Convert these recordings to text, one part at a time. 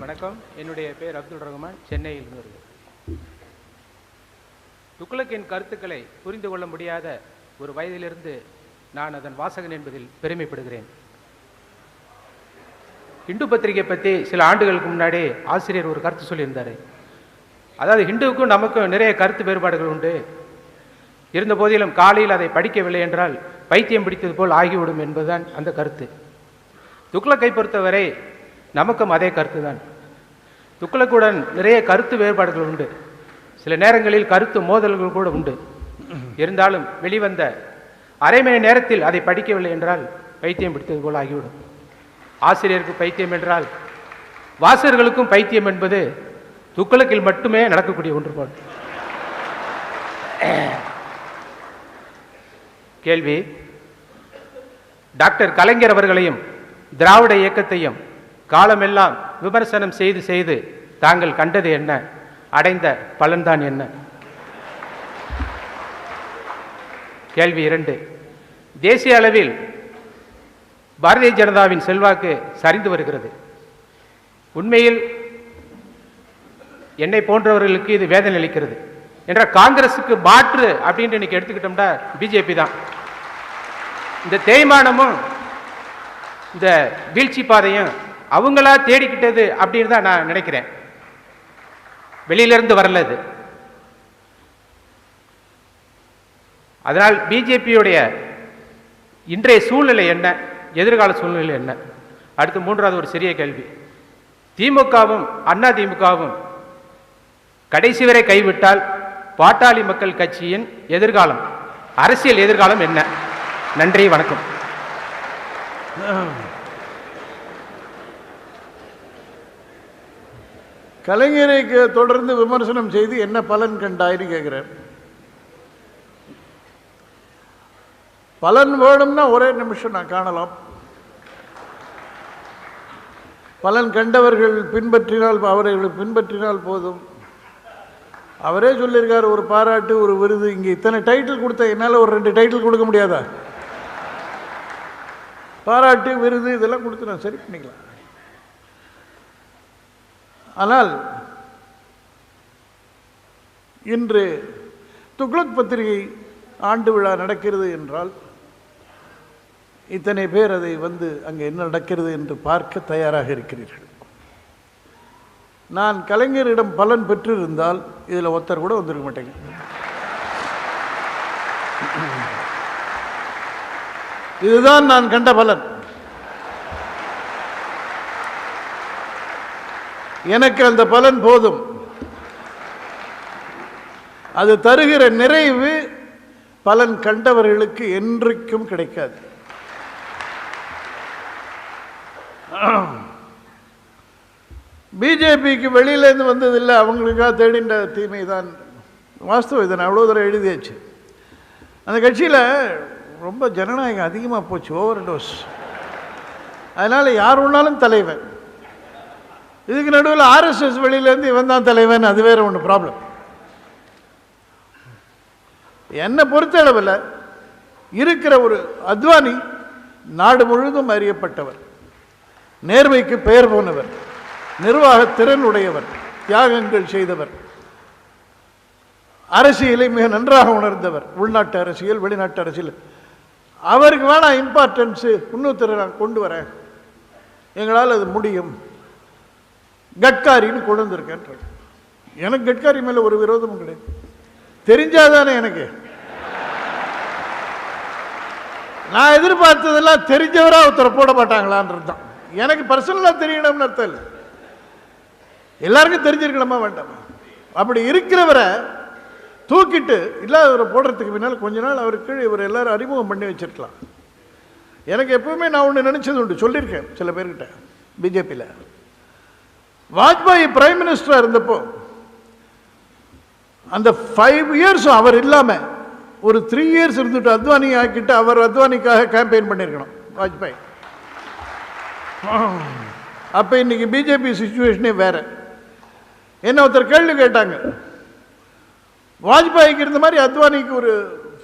வணக்கம். என்னுடைய பேர் அப்துல் ரஹ்மான், சென்னையில் வருகிறேன். துக்ளக்கின் கருத்துக்களை புரிந்து கொள்ள முடியாத ஒரு வயதிலிருந்து நான் அதன் வாசகன் என்பதில் பெருமைப்படுகிறேன். ஹிந்து பத்திரிகை பற்றி சில ஆண்டுகளுக்கு முன்னாடி ஆசிரியர் ஒரு கருத்து சொல்லியிருந்தார். அதாவது ஹிந்துவுக்கும் நமக்கும் நிறைய கருத்து வேறுபாடுகள் உண்டு, இருந்த போதிலும் காலையில் அதை படிக்கவில்லை என்றால் பைத்தியம் பிடித்தது போல் ஆகிவிடும் என்பதுதான் அந்த கருத்து. துக்ளக்கை பொறுத்தவரை நமக்கும் அதே கருத்து தான். துக்ளக்குடன் நிறைய கருத்து வேறுபாடுகள் உண்டு, சில நேரங்களில் கருத்து மோதல்கள் கூட உண்டு. இருந்தாலும் வெளிவந்த அரை மணி நேரத்தில் அதை படிக்கவில்லை என்றால் பைத்தியம் பிடித்தது போல் ஆகிவிடும். ஆசிரியருக்கு பைத்தியம் என்றால் வாசகர்களுக்கும் பைத்தியம் என்பது துக்ளக்கில் மட்டுமே நடக்கக்கூடிய ஒன்றுபாடு. கேள்வி: டாக்டர் கலைஞர் அவர்களையும் திராவிட இயக்கத்தையும் காலமெல்லாம் விமர்சனம் செய்து செய்து தாங்கள் கண்டது என்ன? அடைந்த பலன்தான் என்ன? கேள்வி 2: தேசிய அளவில் பாரதிய ஜனதாவின் செல்வாக்கு சரிந்து வருகிறது. உண்மையில் என்னை போன்றவர்களுக்கு இது வேதனை அளிக்கிறது. என்ற காங்கிரஸுக்கு மாற்று அப்படின்னு இன்னைக்கு எடுத்துக்கிட்டோம்னா பிஜேபி தான். இந்த தேய்மானமும் இந்த வீழ்ச்சி பாதையும் அவங்களா தேடிக்கிட்டது அப்படின்னு தான் நான் நினைக்கிறேன். வெளியிலிருந்து வரல இது. அதனால் பிஜேபியுடைய இன்றைய சூழ்நிலை என்ன, எதிர்கால சூழ்நிலை என்ன? அடுத்து மூன்றாவது ஒரு சிறிய கேள்வி: திமுகவும் அண்ணா திமுகவும் கடைசி வரை கைவிட்டால் பாட்டாளி மக்கள் கட்சியின் எதிர்காலம், அரசியல் எதிர்காலம் என்ன? நன்றி, வணக்கம். கலைஞரை தொடர்ந்து விமர்சனம் செய்து என்ன பலன் கண்டாயின்னு கேட்கிறேன். பலன் வேணும்னா ஒரே நிமிஷம் நான் காணலாம். பலன் கண்டவர்கள் பின்பற்றினால், அவர்களை பின்பற்றினால் போதும். அவரே சொல்லியிருக்கார், ஒரு பாராட்டு, ஒரு விருது. இங்கே இத்தனை டைட்டில் கொடுத்த என்னால் ஒரு 2 டைட்டில் கொடுக்க முடியாதா? பாராட்டு, விருது இதெல்லாம் கொடுத்து நான் சரி பண்ணிக்கலாம். ஆனால் இன்று துக்ளக் பத்திரிகை ஆண்டு விழா நடக்கிறது என்றால் இத்தனை பேர் அதை வந்து அங்கே என்ன நடக்கிறது என்று பார்க்க தயாராக இருக்கிறீர்கள். நான் கலைஞரிடம் பலன் பெற்றிருந்தால் இதில் ஒருத்தர் கூட வந்திருக்க மாட்டேங்க. இதுதான் நான் கண்ட பலன். எனக்கு அந்த பலன் போதும். அது தருகிற நிறைவு பலன் கண்டவர்களுக்கு என்றைக்கும் கிடைக்காது. பிஜேபிக்கு வெளியிலேருந்து வந்ததில்லை, அவங்களுக்காக தேடின்ற தீமை தான் வாஸ்தவம். இதை நான் அவ்வளோ தூரம் எழுதியாச்சு. அந்த கட்சியில் ரொம்ப ஜனநாயகம் அதிகமாக போச்சு, ஓவர் டோஸ். அதனால் யார் ஒன்றாலும் தலைவன். இதுக்கு நடுவில் ஆர்எஸ்எஸ் வெளியிலேருந்து இவன் தான் தலைவன், அது வேறு ஒன்று ப்ராப்ளம். என்னை பொறுத்தளவில் இருக்கிற ஒரு அத்வானி நாடு முழுதும் அறியப்பட்டவர், நேர்மைக்கு பெயர் போனவர், நிர்வாக திறன் உடையவர், தியாகங்கள் செய்தவர், அரசியலை மிக நன்றாக உணர்ந்தவர், உள்நாட்டு அரசியல் வெளிநாட்டு அரசியல். அவருக்கு வேணா இம்பார்ட்டன்ஸு இன்னொருத்தர் நான் கொண்டு வரேன், எங்களால் அது முடியும், கட்காரின்னு கொண்டு வந்திருக்கேன். எனக்கு கட்காரி மேலே ஒரு விரோதமும் கிடையாது. தெரிஞ்சாதானே எனக்கு. நான் எதிர்பார்த்ததெல்லாம் தெரிஞ்சவராக ஒருத்தரை போட மாட்டாங்களான்றது தான். எனக்கு பர்சனலாக தெரியணும்னு அர்த்தம் இல்லை, எல்லாருக்கும் தெரிஞ்சிருக்கணுமா வேண்டாமா? அப்படி இருக்கிறவரை தூக்கிட்டு இல்லாதவரை போடுறதுக்கு பின்னால் கொஞ்ச நாள் அவருக்கு இவர் எல்லாரும் அறிமுகம் பண்ணி வச்சிருக்கலாம். எனக்கு எப்பவுமே நான் ஒன்று நினச்சது உண்டு, சொல்லியிருக்கேன் சில பேர்கிட்ட. பிஜேபியில் வாஜ்பாய் பிரைம் மினிஸ்டராக இருந்தப்போ அந்த 5 இயர்ஸ் அவர் இல்லாமல் ஒரு 3 இயர்ஸ் இருந்துட்டு அத்வானி ஆக்கிட்டு அவர் அத்வானிக்காக கேம்பெயின் பண்ணியிருக்கணும் வாஜ்பாய். அப்போ இன்னைக்கு பிஜேபி சிச்சுவேஷனே வேற. என்ன ஒருத்தர் கேள்வி கேட்டாங்க, வாஜ்பாய்க்கு இருந்த மாதிரி அத்வானிக்கு ஒரு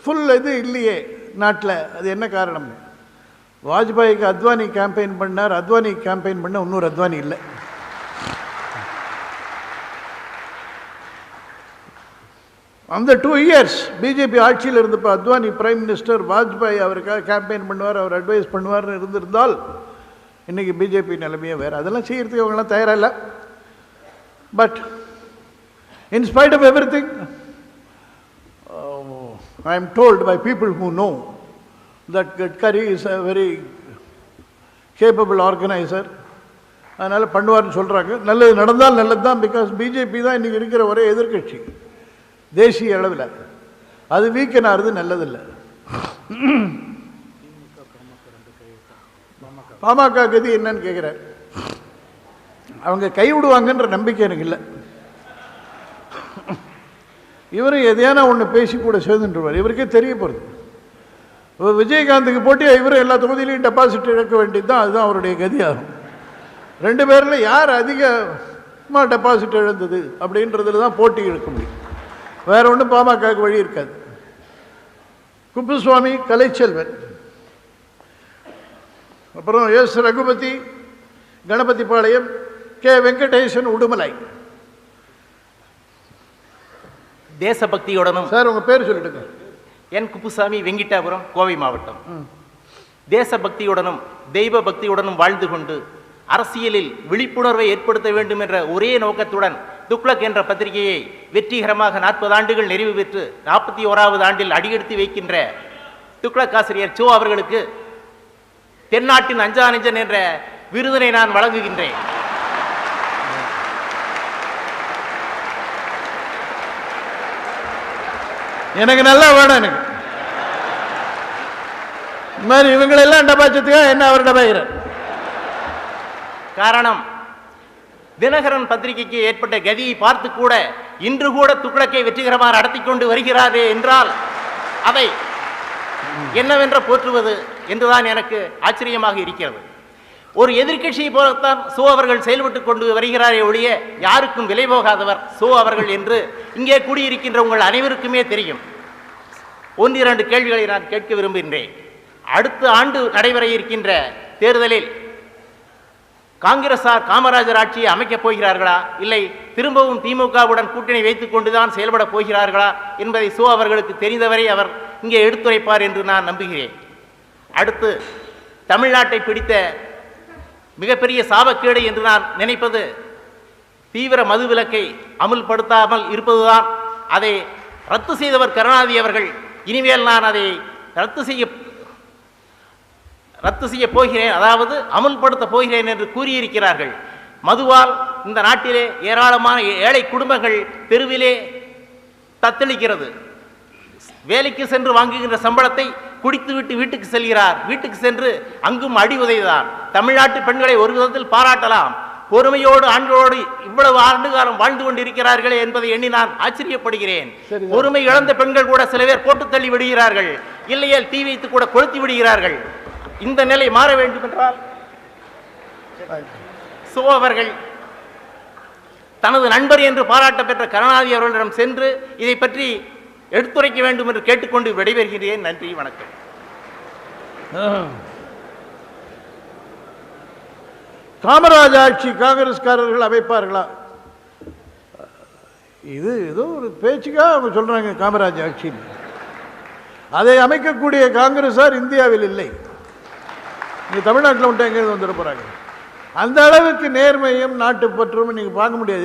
ஃபுல் இது இல்லையே நாட்டில், அது என்ன காரணம்னு. வாஜ்பாய்க்கு அத்வானி கேம்பெயின் பண்ணார், அத்வானி கேம்பெயின் பண்ண இன்னொரு அத்வானி இல்லை. அந்த 2 இயர்ஸ் பிஜேபி ஆட்சியில் இருந்தப்போ அத்வானி பிரைம் மினிஸ்டர், வாஜ்பாய் அவருக்காக கேம்பெயின் பண்ணுவார், அவர் அட்வைஸ் பண்ணுவார்னு இருந்திருந்தால் இன்றைக்கி பிஜேபி நிலைமையே வேறு. அதெல்லாம் செய்கிறதுக்கு அவங்களாம் தயாராக இல்லை. But in spite of everything, I am told by people who know that Gadkari is a very capable organizer. அதனால் பண்ணுவார்னு சொல்கிறாங்க. நல்லது நடந்தால் நல்லது தான். பிகாஸ் பிஜேபி தான் இன்றைக்கி இருக்கிற ஒரே எதிர்கட்சி தேசிய அளவில். அது வீக்கன் ஆகிறது நல்லதில்லை. பாமக கதி என்னன்னு கேட்குறார். அவங்க கைவிடுவாங்கன்ற நம்பிக்கை எனக்கு இல்லை. இவரும் எதையான ஒன்று பேசி கூட சேர்ந்துட்டுருவார். இவருக்கே தெரிய போகிறது. விஜயகாந்துக்கு போட்டி இவரும் எல்லா தொகுதியிலையும் டெபாசிட் இழக்க வேண்டியது தான். அதுதான் அவருடைய கதியாகும். 2 பேரில் யார் அதிகமாக டெபாசிட் இழந்தது அப்படின்றதுல தான் போட்டி இழுக்க முடியும். வேற ஒன்றும் பாமகவுக்கு வழி இருக்காது. குப்புசுவாமி, கலைச்செல்வன், அப்புறம் எஸ் ரகுபதி, கணபதி பாளையம், கே வெங்கடேசன், உடுமலை. தேசபக்தியுடனும் சார் உங்கள் பேர் சொல்லிட்டுங்க. என் குப்புசாமி, வெங்கிட்டாபுரம், கோவை மாவட்டம். தேசபக்தியுடனும் தெய்வ பக்தியுடனும் வாழ்ந்து கொண்டு அரசியலில் விழிப்புணர்வை ஏற்படுத்த வேண்டும் என்ற ஒரே நோக்கத்துடன் துக்ளக் என்ற பத்திரிகையை வெற்றிகரமாக 40 ஆண்டுகள் நிறைவு பெற்று 41வது ஆண்டில் அடியெடுத்து வைக்கின்ற துக்ளக் ஆசிரியர் சோ அவர்களுக்கு தென்னாட்டின் அஞ்சானெஞ்சன் என்ற விருதினை நான் வழங்குகின்றேன். எனக்கு நல்லா வேணும். எனக்கு இந்த மாதிரி இவங்களெல்லாம் டபாச்சத்துக்காக என்ன அவர் டபாய்கிறார். காரணம், தினகரன் பத்திரிகைக்கு ஏற்பட்ட கதியை பார்த்து கூட இன்று கூட துக்ளக்கை வெற்றிகரமாக நடத்தி கொண்டு வருகிறாரே என்றால் அதை என்னவென்ற போற்றுவது என்றுதான் எனக்கு ஆச்சரியமாக இருக்கிறது. ஒரு எதிர்க்கட்சியை போலத்தான் சோ அவர்கள் செயல்பட்டுக் கொண்டு வருகிறாரே ஒழிய யாருக்கும் விலை போகாதவர் சோ அவர்கள் என்று இங்கே கூடியிருக்கின்ற உங்கள் அனைவருக்குமே தெரியும். 1-2 கேள்விகளை நான் கேட்க விரும்புகின்றேன். அடுத்த ஆண்டு நடைபெற இருக்கின்ற தேர்தலில் காங்கிரசார் காமராஜர் ஆட்சியை அமைக்கப் போகிறார்களா, இல்லை திரும்பவும் திமுகவுடன் கூட்டணி வைத்துக் கொண்டுதான் செயல்பட போகிறார்களா என்பதை சோ அவர்களுக்கு தெரிந்தவரை அவர் இங்கே எடுத்துரைப்பார் என்று நான் நம்புகிறேன். அடுத்து, தமிழ்நாட்டை பிடித்த மிகப்பெரிய சாபக்கேடு என்று நான் நினைப்பது தீவிர மதுவிலக்கை அமுல்படுத்தாமல் இருப்பதுதான். அதை ரத்து செய்தவர் கருணாநிதி அவர்கள். இனிமேல் நான் அதை ரத்து செய்ய போகிறேன், அதாவது அமுல்படுத்த போகிறேன் என்று கூறியிருக்கிறார்கள். மதுவால் இந்த நாட்டிலே ஏராளமான ஏழை குடும்பங்கள் தெருவிலே தத்தளிக்கிறது. வேலைக்கு சென்று வாங்குகின்ற சம்பளத்தை குடித்துவிட்டு வீட்டுக்கு செல்கிறார். வீட்டுக்கு சென்று அங்கும் அடி உதைதான். தமிழ்நாட்டு பெண்களை ஒரு விதத்தில் பாராட்டலாம். பொறுமையோடு ஆண்களோடு இவ்வளவு ஆண்டு காலம் வாழ்ந்து கொண்டிருக்கிறார்களே என்பதை எண்ணி நான் ஆச்சரியப்படுகிறேன். பொறுமை இழந்த பெண்கள் கூட சில பேர் போட்டு தள்ளி விடுகிறார்கள், இல்லையேல் தீ வைத்து கூட கொளுத்தி விடுகிறார்கள். இந்த நிலை மாற வேண்டும் என்றால் சோ அவர்கள் தனது நண்பர் என்று பாராட்ட பெற்ற கருணாநிதி அவர்களிடம் சென்று இதை பற்றி எடுத்துரைக்க வேண்டும் என்று கேட்டுக்கொண்டு விடைபெறுகிறேன். நன்றி, வணக்கம். காமராஜ் ஆட்சி காங்கிரஸ்காரர்கள் அமைப்பார்களா? இது ஏதோ ஒரு பேச்சுக்காக அவங்க சொல்றாங்க காமராஜ் ஆட்சி. அதை அமைக்கக்கூடிய காங்கிரஸார் இந்தியாவில் இல்லை. நீங்க தமிழ்நாட்டில் விட்டு எங்கேயிருந்து வந்துட போறாங்க? அந்த அளவுக்கு நேர்மையும் நாட்டுப்பற்றும் நீங்க பார்க்க முடியாது.